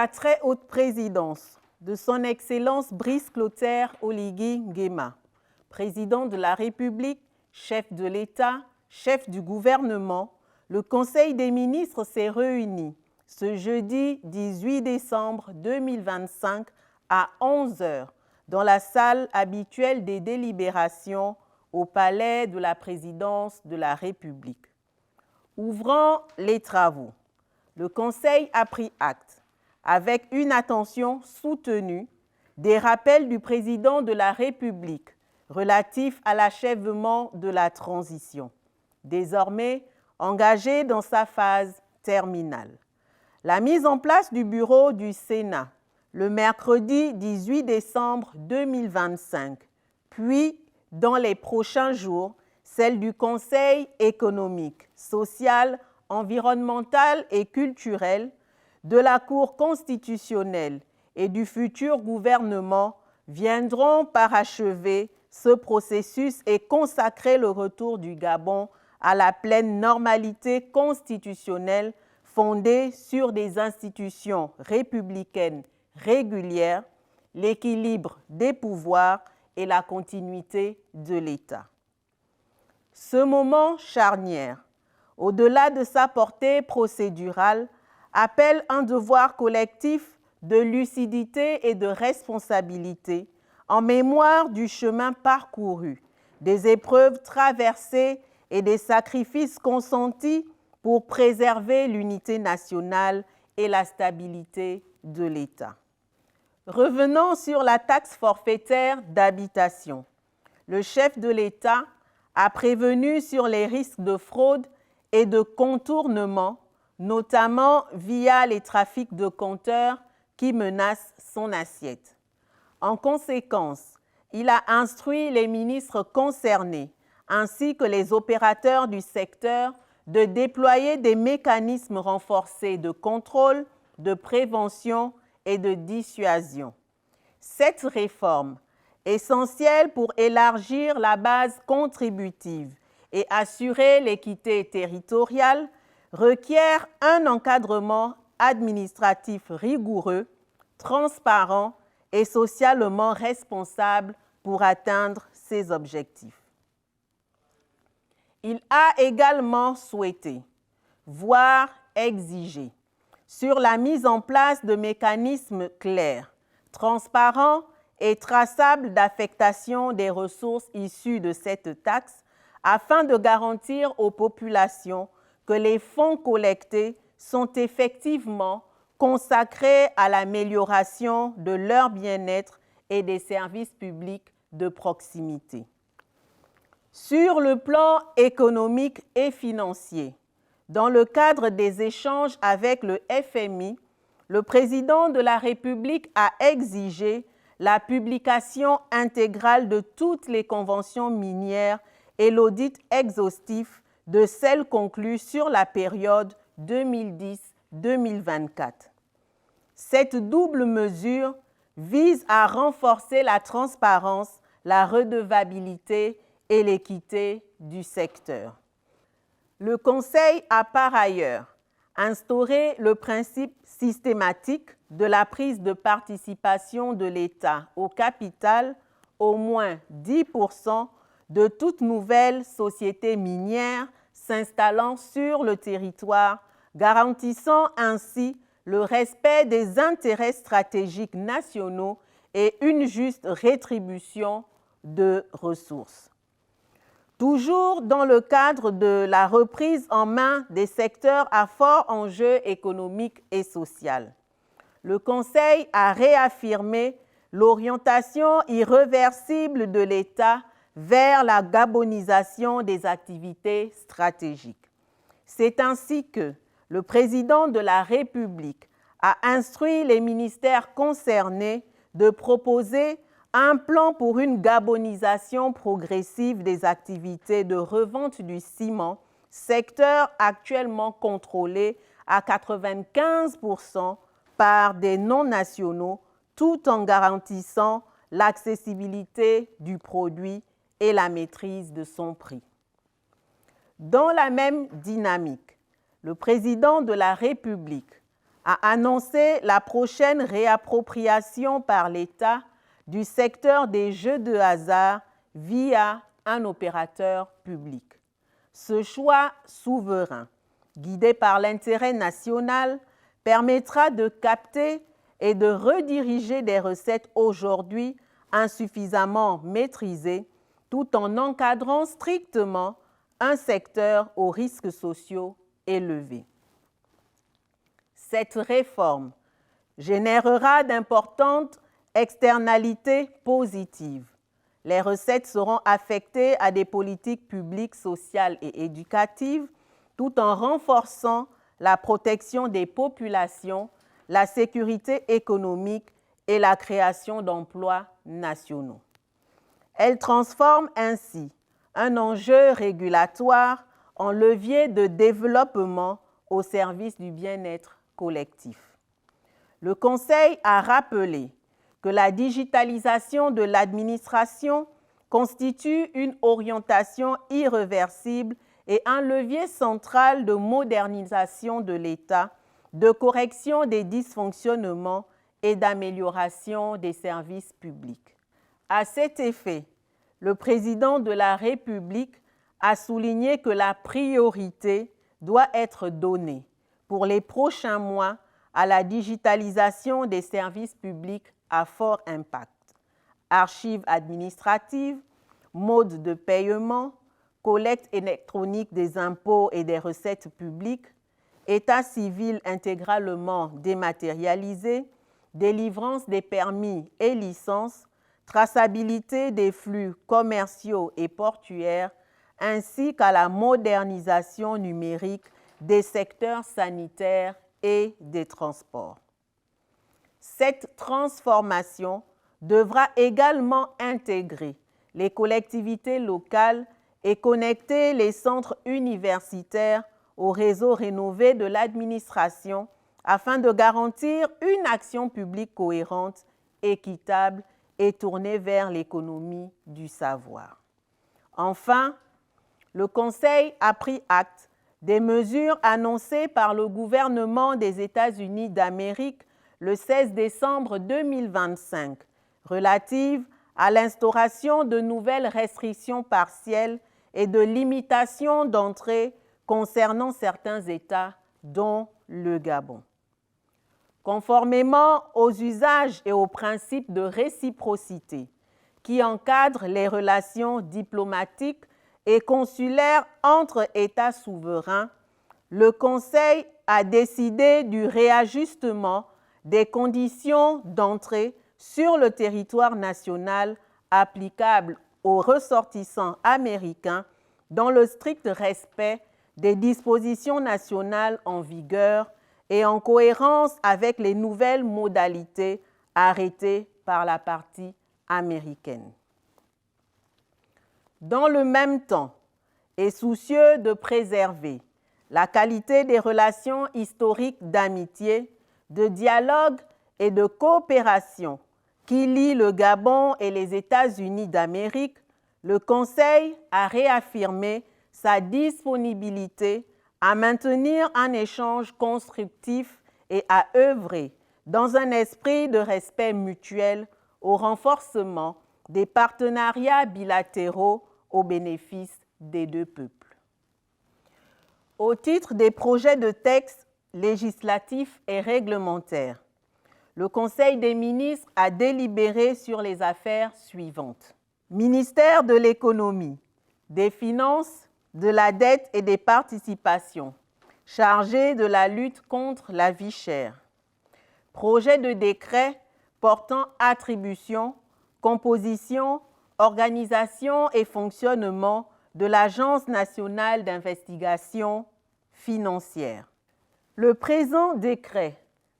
la très haute présidence de son Excellence Brice Clotaire Oligui Nguema, président de la République, chef de l'État, chef du gouvernement, le Conseil des ministres s'est réuni ce jeudi 18 décembre 2025 à 11 h dans la salle habituelle des délibérations au Palais de la Présidence de la République. Ouvrant les travaux, le Conseil a pris acte, avec une attention soutenue, des rappels du Président de la République relatifs à l'achèvement de la transition, désormais engagé dans sa phase terminale. La mise en place du bureau du Sénat le mercredi 18 décembre 2025, puis dans les prochains jours, celle du Conseil économique, social, environnemental et culturel, de la Cour constitutionnelle et du futur gouvernement viendront parachever ce processus et consacrer le retour du Gabon à la pleine normalité constitutionnelle fondée sur des institutions républicaines régulières, l'équilibre des pouvoirs et la continuité de l'État. Ce moment charnière, au-delà de sa portée procédurale, appelle un devoir collectif de lucidité et de responsabilité en mémoire du chemin parcouru, des épreuves traversées et des sacrifices consentis pour préserver l'unité nationale et la stabilité de l'État. Revenons sur la taxe forfaitaire d'habitation. Le chef de l'État a prévenu sur les risques de fraude et de contournement, notamment via les trafics de compteurs qui menacent son assiette. En conséquence, il a instruit les ministres concernés ainsi que les opérateurs du secteur de déployer des mécanismes renforcés de contrôle, de prévention et de dissuasion. Cette réforme, essentielle pour élargir la base contributive et assurer l'équité territoriale, requiert un encadrement administratif rigoureux, transparent et socialement responsable pour atteindre ces objectifs. Il a également souhaité, voire exigé, sur la mise en place de mécanismes clairs, transparents et traçables d'affectation des ressources issues de cette taxe afin de garantir aux populations que les fonds collectés sont effectivement consacrés à l'amélioration de leur bien-être et des services publics de proximité. Sur le plan économique et financier, dans le cadre des échanges avec le FMI, le président de la République a exigé la publication intégrale de toutes les conventions minières et l'audit exhaustif de celles conclues sur la période 2010-2024. Cette double mesure vise à renforcer la transparence, la redevabilité et l'équité du secteur. Le Conseil a par ailleurs instauré le principe systématique de la prise de participation de l'État au capital, au moins 10% de toute nouvelle société minière s'installant sur le territoire, garantissant ainsi le respect des intérêts stratégiques nationaux et une juste rétribution de ressources. Toujours dans le cadre de la reprise en main des secteurs à fort enjeu économique et social, le Conseil a réaffirmé l'orientation irréversible de l'État vers la gabonisation des activités stratégiques. C'est ainsi que le président de la République a instruit les ministères concernés de proposer un plan pour une gabonisation progressive des activités de revente du ciment, secteur actuellement contrôlé à 95% par des non-nationaux, tout en garantissant l'accessibilité du produit et la maîtrise de son prix. Dans la même dynamique, le président de la République a annoncé la prochaine réappropriation par l'État du secteur des jeux de hasard via un opérateur public. Ce choix souverain, guidé par l'intérêt national, permettra de capter et de rediriger des recettes aujourd'hui insuffisamment maîtrisées, tout en encadrant strictement un secteur aux risques sociaux élevés. Cette réforme générera d'importantes externalités positives. Les recettes seront affectées à des politiques publiques, sociales et éducatives, tout en renforçant la protection des populations, la sécurité économique et la création d'emplois nationaux. Elle transforme ainsi un enjeu régulatoire en levier de développement au service du bien-être collectif. Le Conseil a rappelé que la digitalisation de l'administration constitue une orientation irréversible et un levier central de modernisation de l'État, de correction des dysfonctionnements et d'amélioration des services publics. À cet effet, le président de la République a souligné que la priorité doit être donnée pour les prochains mois à la digitalisation des services publics à fort impact. Archives administratives, modes de paiement, collecte électronique des impôts et des recettes publiques, état civil intégralement dématérialisé, délivrance des permis et licences, traçabilité des flux commerciaux et portuaires, ainsi qu'à la modernisation numérique des secteurs sanitaires et des transports. Cette transformation devra également intégrer les collectivités locales et connecter les centres universitaires au réseau rénové de l'administration afin de garantir une action publique cohérente, équitable et tournée vers l'économie du savoir. Enfin, le Conseil a pris acte des mesures annoncées par le gouvernement des États-Unis d'Amérique le 16 décembre 2025, relatives à l'instauration de nouvelles restrictions partielles et de limitations d'entrée concernant certains États, dont le Gabon. Conformément aux usages et aux principes de réciprocité qui encadrent les relations diplomatiques et consulaires entre États souverains, le Conseil a décidé du réajustement des conditions d'entrée sur le territoire national applicables aux ressortissants américains dans le strict respect des dispositions nationales en vigueur et en cohérence avec les nouvelles modalités arrêtées par la partie américaine. Dans le même temps, et soucieux de préserver la qualité des relations historiques d'amitié, de dialogue et de coopération qui lient le Gabon et les États-Unis d'Amérique, le Conseil a réaffirmé sa disponibilité à maintenir un échange constructif et à œuvrer dans un esprit de respect mutuel au renforcement des partenariats bilatéraux au bénéfice des deux peuples. Au titre des projets de textes législatifs et réglementaires, le Conseil des ministres a délibéré sur les affaires suivantes. Ministère de l'Économie, des Finances, de la dette et des participations, chargé de la lutte contre la vie chère. Projet de décret portant attribution, composition, organisation et fonctionnement de l'Agence nationale d'investigation financière. Le présent décret,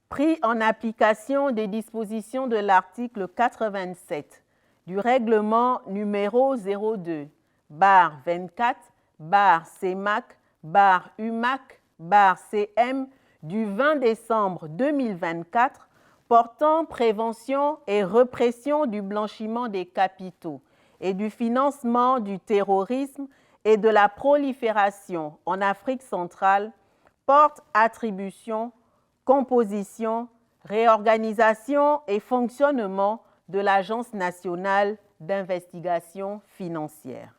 pris en application des dispositions de l'article 87 du règlement numéro 02/24/CEMAC/UMAC/CM du 20 décembre 2024 portant prévention et répression du blanchiment des capitaux et du financement du terrorisme et de la prolifération en Afrique centrale porte attribution, composition, réorganisation et fonctionnement de l'Agence nationale d'investigation financière.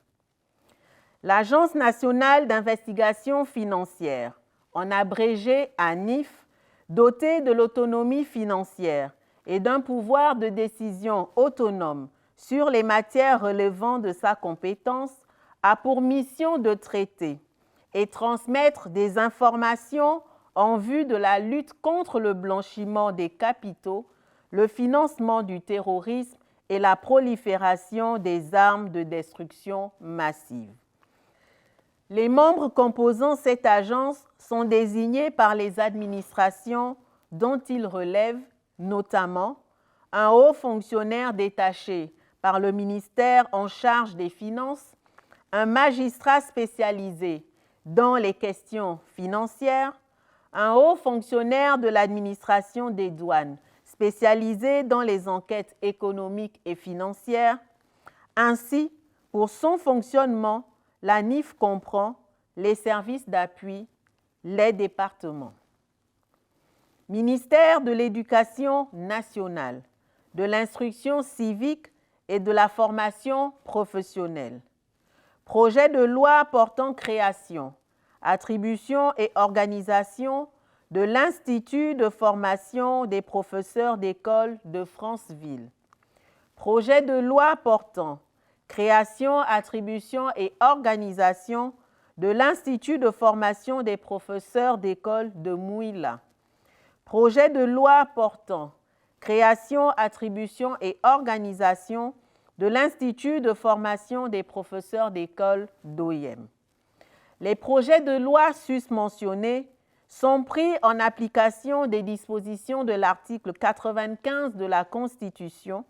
L'Agence nationale d'investigation financière, en abrégé ANIF, dotée de l'autonomie financière et d'un pouvoir de décision autonome sur les matières relevant de sa compétence, a pour mission de traiter et transmettre des informations en vue de la lutte contre le blanchiment des capitaux, le financement du terrorisme et la prolifération des armes de destruction massive. Les membres composant cette agence sont désignés par les administrations dont ils relèvent, notamment un haut fonctionnaire détaché par le ministère en charge des Finances, un magistrat spécialisé dans les questions financières, un haut fonctionnaire de l'administration des douanes spécialisé dans les enquêtes économiques et financières. Ainsi, pour son fonctionnement, l'ANIF comprend les services d'appui, les départements. Ministère de l'Éducation nationale, de l'Instruction civique et de la formation professionnelle. Projet de loi portant création, attribution et organisation de l'Institut de formation des professeurs d'école de Franceville. Projet de loi portant création, attribution et organisation de l'Institut de formation des professeurs d'école de Mouila. Projet de loi portant création, attribution et organisation de l'Institut de formation des professeurs d'école d'OIM. Les projets de loi susmentionnés sont pris en application des dispositions de l'article 95 de la Constitution,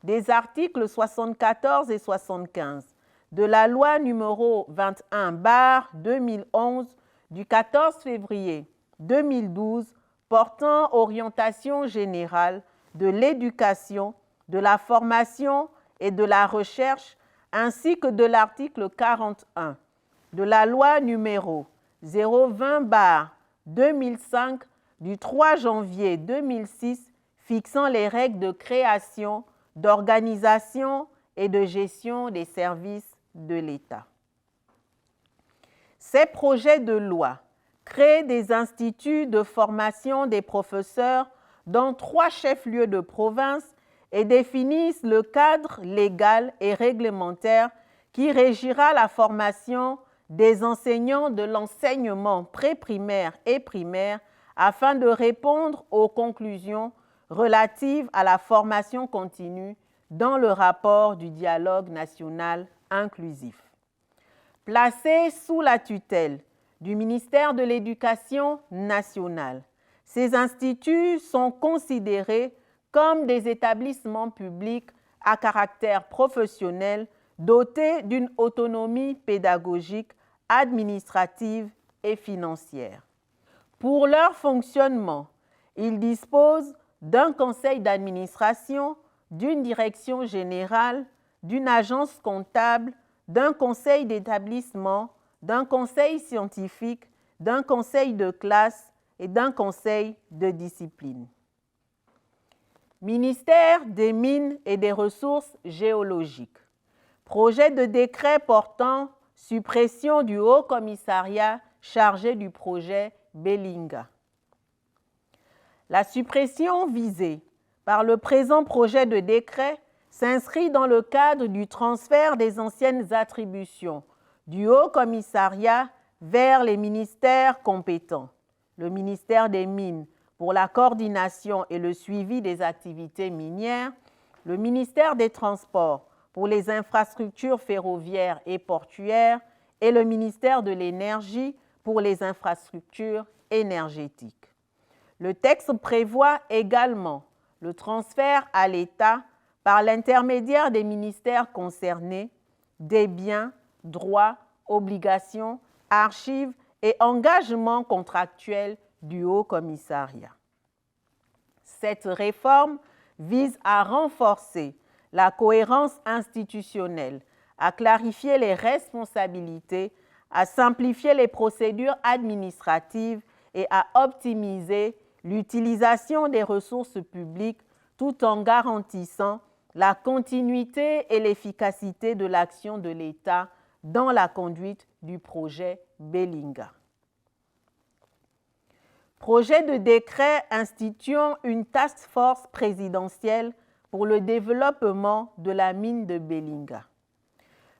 des articles 74 et 75 de la loi numéro 21/2011 du 14 février 2012 portant orientation générale de l'éducation, de la formation et de la recherche, ainsi que de l'article 41 de la loi numéro 020/2005 du 3 janvier 2006 fixant les règles de création, d'organisation et de gestion des services de l'État. Ces projets de loi créent des instituts de formation des professeurs dans 3 chefs-lieux de province et définissent le cadre légal et réglementaire qui régira la formation des enseignants de l'enseignement préprimaire et primaire afin de répondre aux conclusions relatives à la formation continue dans le rapport du dialogue national inclusif. Placés sous la tutelle du ministère de l'Éducation nationale, ces instituts sont considérés comme des établissements publics à caractère professionnel dotés d'une autonomie pédagogique, administrative et financière. Pour leur fonctionnement, ils disposent d'un conseil d'administration, d'une direction générale, d'une agence comptable, d'un conseil d'établissement, d'un conseil scientifique, d'un conseil de classe et d'un conseil de discipline. Ministère des Mines et des Ressources géologiques. Projet de décret portant suppression du Haut Commissariat chargé du projet Belinga. La suppression visée par le présent projet de décret s'inscrit dans le cadre du transfert des anciennes attributions du Haut Commissariat vers les ministères compétents, le ministère des Mines pour la coordination et le suivi des activités minières, le ministère des Transports pour les infrastructures ferroviaires et portuaires et le ministère de l'Énergie pour les infrastructures énergétiques. Le texte prévoit également le transfert à l'État, par l'intermédiaire des ministères concernés, des biens, droits, obligations, archives et engagements contractuels du Haut Commissariat. Cette réforme vise à renforcer la cohérence institutionnelle, à clarifier les responsabilités, à simplifier les procédures administratives et à optimiser l'utilisation des ressources publiques tout en garantissant la continuité et l'efficacité de l'action de l'État dans la conduite du projet Belinga. Projet de décret instituant une task force présidentielle pour le développement de la mine de Belinga.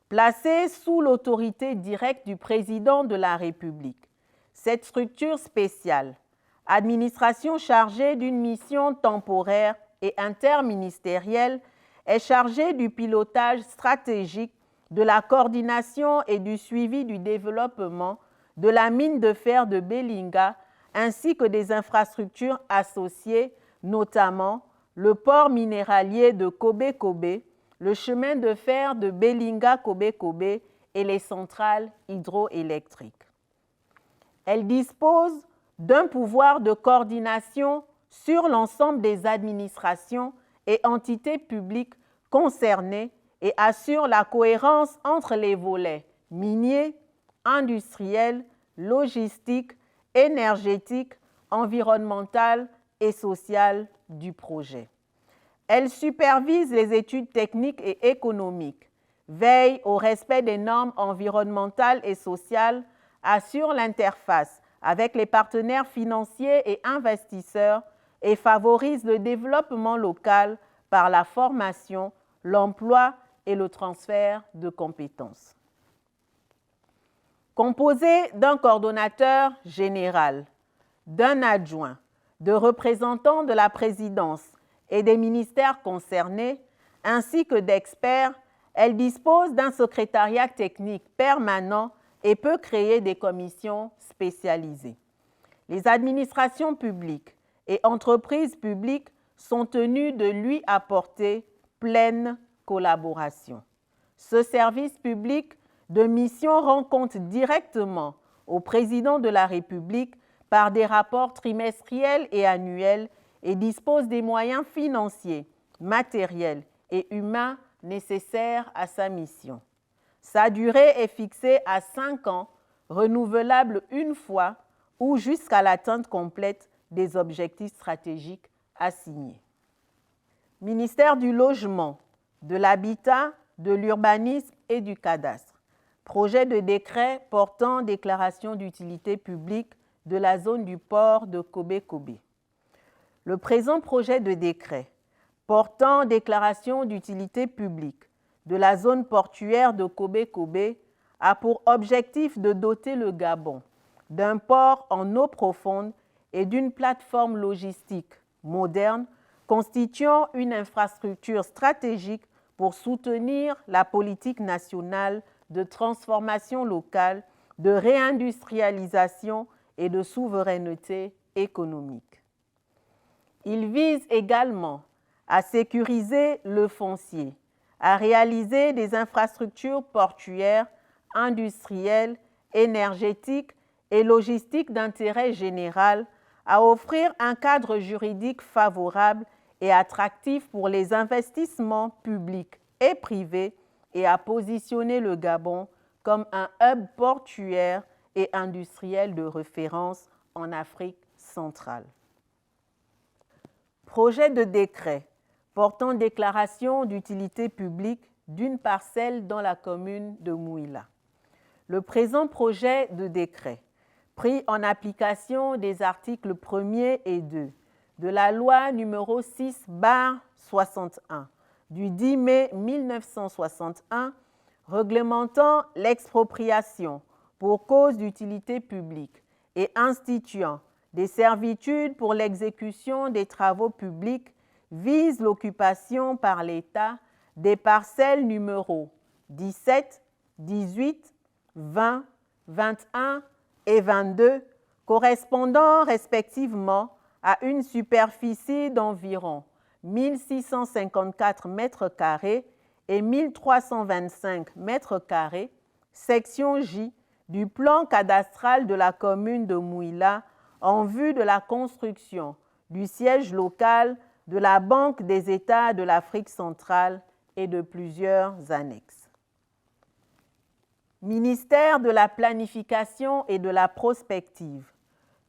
Placée sous l'autorité directe du président de la République, cette structure spéciale, administration chargée d'une mission temporaire et interministérielle, est chargée du pilotage stratégique, de la coordination et du suivi du développement de la mine de fer de Belinga ainsi que des infrastructures associées, notamment le port minéralier de Kobe-Kobe, le chemin de fer de Belinga-Kobe-Kobe et les centrales hydroélectriques. Elle dispose d'un pouvoir de coordination sur l'ensemble des administrations et entités publiques concernées et assure la cohérence entre les volets miniers, industriels, logistiques, énergétique, environnementale et sociale du projet. Elle supervise les études techniques et économiques, veille au respect des normes environnementales et sociales, assure l'interface avec les partenaires financiers et investisseurs et favorise le développement local par la formation, l'emploi et le transfert de compétences. Composé d'un coordonnateur général, d'un adjoint, de représentants de la présidence et des ministères concernés, ainsi que d'experts, elle dispose d'un secrétariat technique permanent et peut créer des commissions spécialisées. Les administrations publiques et entreprises publiques sont tenues de lui apporter pleine collaboration. Ce service public de mission rend compte directement au président de la République par des rapports trimestriels et annuels et dispose des moyens financiers, matériels et humains nécessaires à sa mission. Sa durée est fixée à 5 ans, renouvelable une fois ou jusqu'à l'atteinte complète des objectifs stratégiques assignés. Ministère du Logement, de l'Habitat, de l'Urbanisme et du Cadastre. Projet de décret portant déclaration d'utilité publique de la zone du port de Kobe-Kobe. Le présent projet de décret portant déclaration d'utilité publique de la zone portuaire de Kobe-Kobe a pour objectif de doter le Gabon d'un port en eau profonde et d'une plateforme logistique moderne constituant une infrastructure stratégique pour soutenir la politique nationale de transformation locale, de réindustrialisation et de souveraineté économique. Il vise également à sécuriser le foncier, à réaliser des infrastructures portuaires, industrielles, énergétiques et logistiques d'intérêt général, à offrir un cadre juridique favorable et attractif pour les investissements publics et privés et à positionner le Gabon comme un hub portuaire et industriel de référence en Afrique centrale. Projet de décret portant déclaration d'utilité publique d'une parcelle dans la commune de Mouila. Le présent projet de décret, pris en application des articles 1er et 2 de la loi numéro 6/61 du 10 mai 1961 réglementant l'expropriation pour cause d'utilité publique et instituant des servitudes pour l'exécution des travaux publics vise l'occupation par l'État des parcelles numéros 17, 18, 20, 21 et 22 correspondant respectivement à une superficie d'environ 1654 m² et 1325 m², section J du plan cadastral de la commune de Mouila en vue de la construction du siège local de la Banque des États de l'Afrique centrale et de plusieurs annexes. Ministère de la Planification et de la Prospective.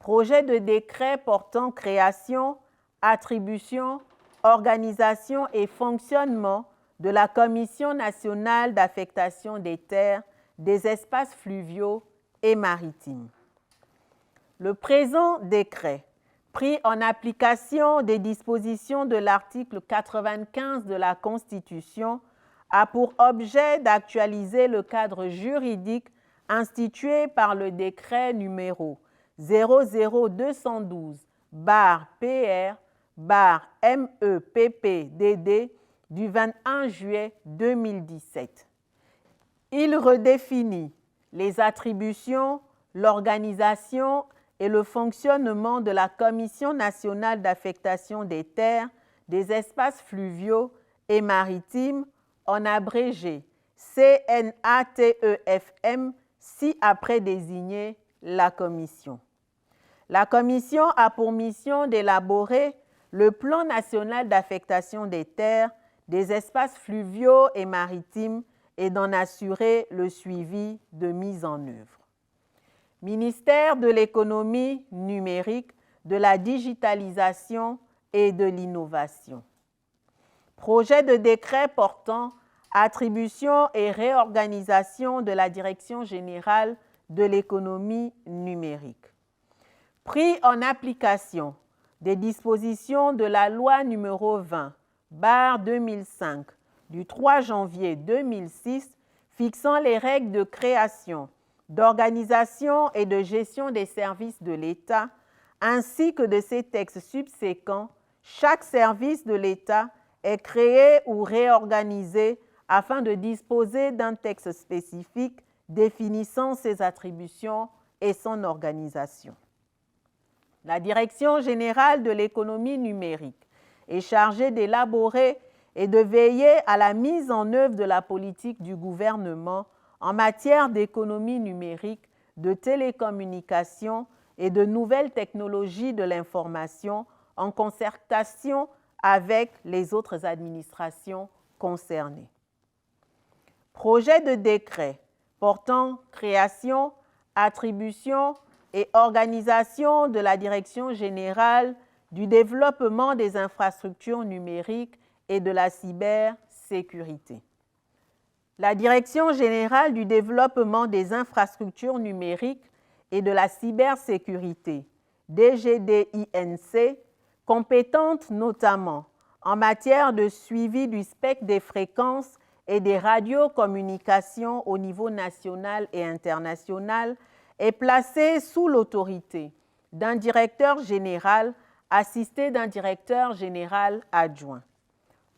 Projet de décret portant création, attribution, organisation et fonctionnement de la Commission nationale d'affectation des terres, des espaces fluviaux et maritimes. Le présent décret, pris en application des dispositions de l'article 95 de la Constitution, a pour objet d'actualiser le cadre juridique institué par le décret numéro 00212-PR-MEPPDD du 21 juillet 2017. Il redéfinit les attributions, l'organisation et le fonctionnement de la Commission nationale d'affectation des terres, des espaces fluviaux et maritimes, en abrégé CNATEFM, ci-après désigné la Commission. La Commission a pour mission d'élaborer le plan national d'affectation des terres, des espaces fluviaux et maritimes et d'en assurer le suivi de mise en œuvre. Ministère de l'économie numérique, de la digitalisation et de l'innovation. Projet de décret portant attribution et réorganisation de la Direction générale de l'économie numérique. Pris en application des dispositions de la loi numéro 20/2005 du 3 janvier 2006 fixant les règles de création, d'organisation et de gestion des services de l'État, ainsi que de ses textes subséquents, chaque service de l'État est créé ou réorganisé afin de disposer d'un texte spécifique définissant ses attributions et son organisation. La Direction générale de l'économie numérique est chargée d'élaborer et de veiller à la mise en œuvre de la politique du gouvernement en matière d'économie numérique, de télécommunications et de nouvelles technologies de l'information en concertation avec les autres administrations concernées. Projet de décret portant création, attribution et organisation de la Direction générale du développement des infrastructures numériques et de la cybersécurité. La Direction générale du développement des infrastructures numériques et de la cybersécurité, DGDINC, compétente notamment en matière de suivi du spectre des fréquences et des radiocommunications au niveau national et international, est placée sous l'autorité d'un directeur général assisté d'un directeur général adjoint.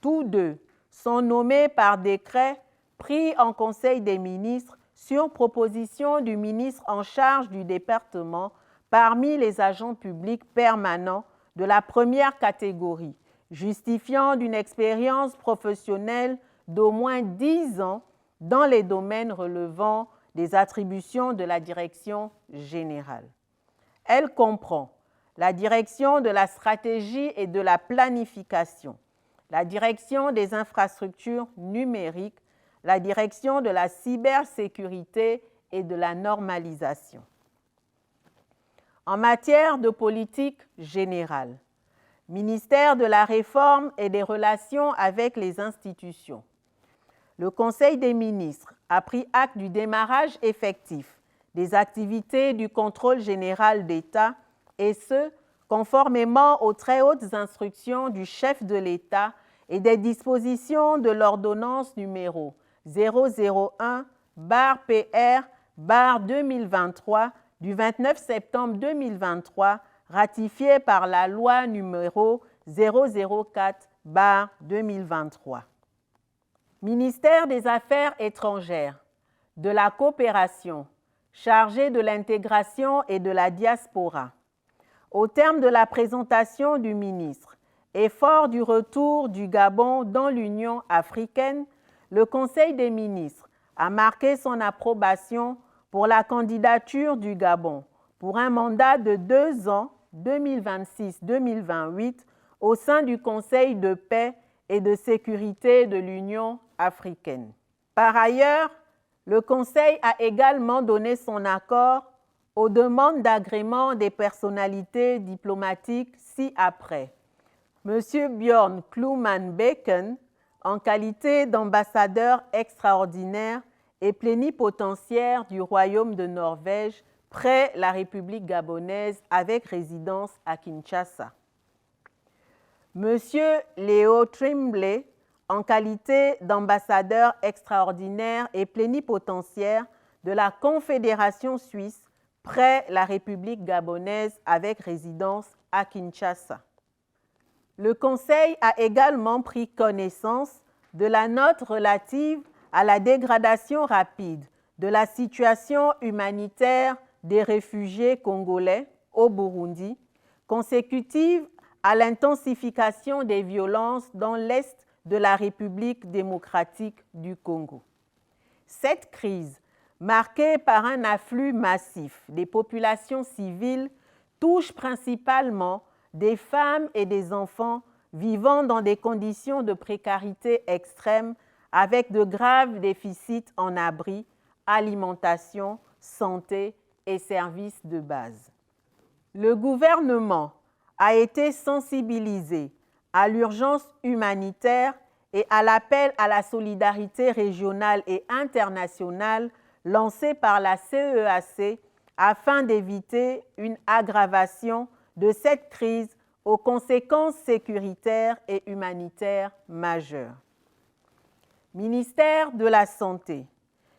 Tous deux sont nommés par décret pris en Conseil des ministres sur proposition du ministre en charge du département parmi les agents publics permanents de la première catégorie, justifiant d'une expérience professionnelle d'au moins 10 ans dans les domaines relevant des attributions de la Direction générale. Elle comprend la Direction de la stratégie et de la planification, la Direction des infrastructures numériques, la Direction de la cybersécurité et de la normalisation. En matière de politique générale, ministère de la Réforme et des relations avec les institutions, le Conseil des ministres a pris acte du démarrage effectif des activités du contrôle général d'État, et ce, conformément aux très hautes instructions du chef de l'État et des dispositions de l'ordonnance numéro 001/PR/2023 du 29 septembre 2023, ratifiée par la loi numéro 004/2023. Ministère des Affaires étrangères, de la coopération, chargé de l'intégration et de la diaspora. Au terme de la présentation du ministre et fort du retour du Gabon dans l'Union africaine, le Conseil des ministres a marqué son approbation pour la candidature du Gabon pour un mandat de 2 ans, 2026-2028, au sein du Conseil de paix et de sécurité de l'Union africaine. Par ailleurs, le Conseil a également donné son accord aux demandes d'agrément des personnalités diplomatiques ci-après. M. Björn Kloman-Beken, en qualité d'ambassadeur extraordinaire et plénipotentiaire du Royaume de Norvège près la République gabonaise avec résidence à Kinshasa. M. Léo Trimbley, en qualité d'ambassadeur extraordinaire et plénipotentiaire de la Confédération suisse près la République gabonaise avec résidence à Kinshasa. Le Conseil a également pris connaissance de la note relative à la dégradation rapide de la situation humanitaire des réfugiés congolais au Burundi, consécutive à l'intensification des violences dans l'est de la République démocratique du Congo. Cette crise, marquée par un afflux massif des populations civiles, touche principalement des femmes et des enfants vivant dans des conditions de précarité extrême avec de graves déficits en abri, alimentation, santé et services de base. Le gouvernement a été sensibilisé à l'urgence humanitaire et à l'appel à la solidarité régionale et internationale lancé par la CEAC afin d'éviter une aggravation de cette crise aux conséquences sécuritaires et humanitaires majeures. Ministère de la Santé.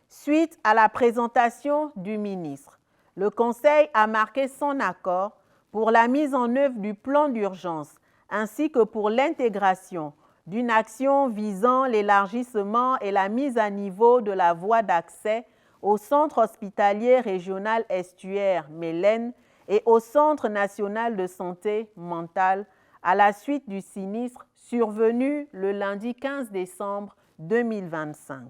Suite à la présentation du ministre, le Conseil a marqué son accord pour la mise en œuvre du plan d'urgence ainsi que pour l'intégration d'une action visant l'élargissement et la mise à niveau de la voie d'accès au Centre hospitalier régional estuaire Mélène et au Centre national de santé mentale à la suite du sinistre survenu le lundi 15 décembre 2025.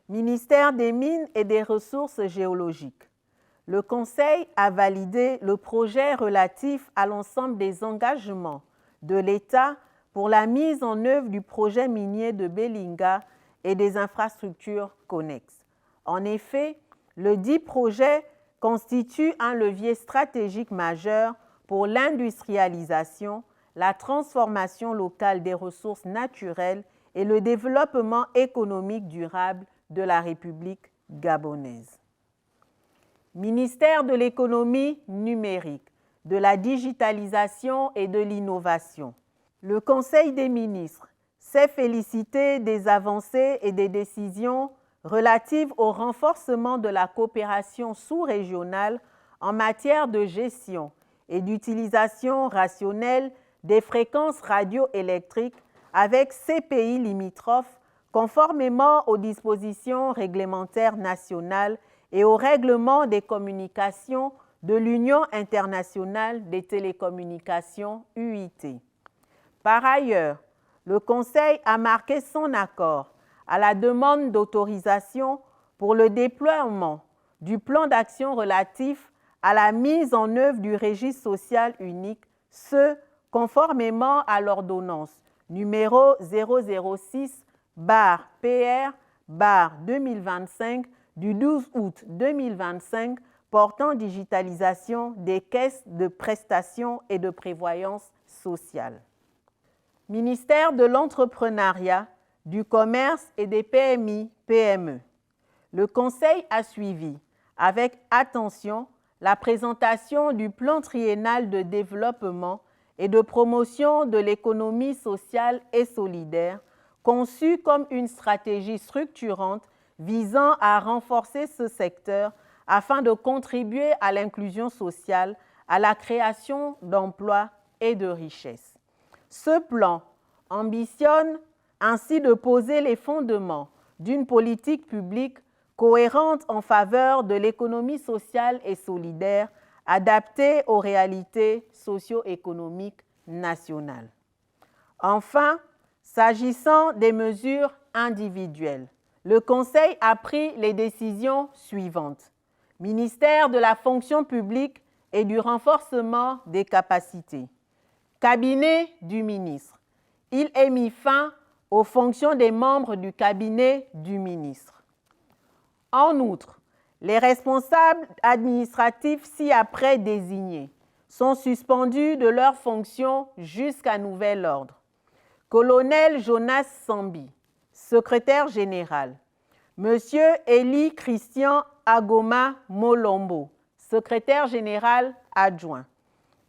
Ministère des Mines et des Ressources géologiques. Le Conseil a validé le projet relatif à l'ensemble des engagements de l'État pour la mise en œuvre du projet minier de Belinga et des infrastructures connexes. En effet, le dit projet constitue un levier stratégique majeur pour l'industrialisation, la transformation locale des ressources naturelles et le développement économique durable de la République gabonaise. Ministère de l'économie numérique, de la digitalisation et de l'innovation. Le Conseil des ministres s'est félicité des avancées et des décisions relatives au renforcement de la coopération sous-régionale en matière de gestion et d'utilisation rationnelle des fréquences radioélectriques avec ces pays limitrophes conformément aux dispositions réglementaires nationales et au règlement des communications de l'Union internationale des télécommunications UIT. Par ailleurs, le Conseil a marqué son accord à la demande d'autorisation pour le déploiement du plan d'action relatif à la mise en œuvre du registre social unique, ce conformément à l'ordonnance numéro 006/PR/2025 du 12 août 2025 portant digitalisation des caisses de prestations et de prévoyance sociale. Ministère de l'Entrepreneuriat, du Commerce et des PMI-PME. Le Conseil a suivi avec attention la présentation du plan triennal de développement et de promotion de l'économie sociale et solidaire, conçu comme une stratégie structurante visant à renforcer ce secteur afin de contribuer à l'inclusion sociale, à la création d'emplois et de richesses. Ce plan ambitionne ainsi de poser les fondements d'une politique publique cohérente en faveur de l'économie sociale et solidaire adaptée aux réalités socio-économiques nationales. Enfin, s'agissant des mesures individuelles, le Conseil a pris les décisions suivantes. Ministère de la fonction publique et du renforcement des capacités. Cabinet du ministre. Il est mis fin aux fonctions des membres du cabinet du ministre. En outre, Les responsables administratifs ci-après désignés sont suspendus de leurs fonctions jusqu'à nouvel ordre. Colonel Jonas Sambi, secrétaire général. Monsieur Élie Christian Agoma Molombo, secrétaire général adjoint.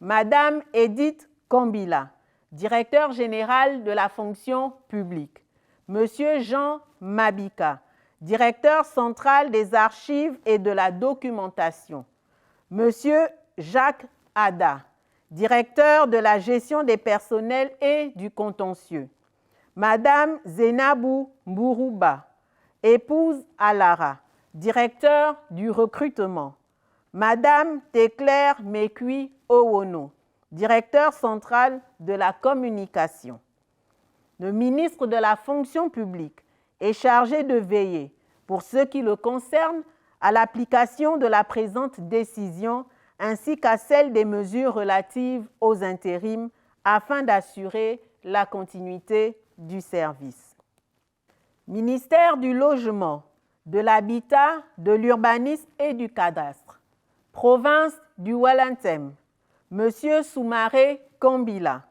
Madame Edith Kambila, directeur général de la fonction publique. Monsieur Jean Mabika, directeur central des archives et de la documentation. Monsieur Jacques Ada, directeur de la gestion des personnels et du contentieux. Madame Zenabou Mbourouba, épouse Alara, directeur du recrutement. Madame Teclaire Mekui Owono, directeur central de la communication. Le ministre de la fonction publique est chargé de veiller, pour ce qui le concerne, à l'application de la présente décision ainsi qu'à celle des mesures relatives aux intérims afin d'assurer la continuité du service. Ministère du Logement, de l'Habitat, de l'Urbanisme et du Cadastre. Province du Walantem, Monsieur Soumaré Kambila,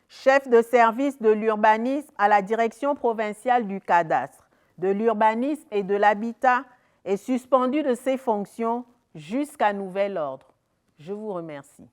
chef de service de l'urbanisme à la Direction provinciale du Cadastre, de l'Urbanisme et de l'Habitat, est suspendu de ses fonctions jusqu'à nouvel ordre. Je vous remercie.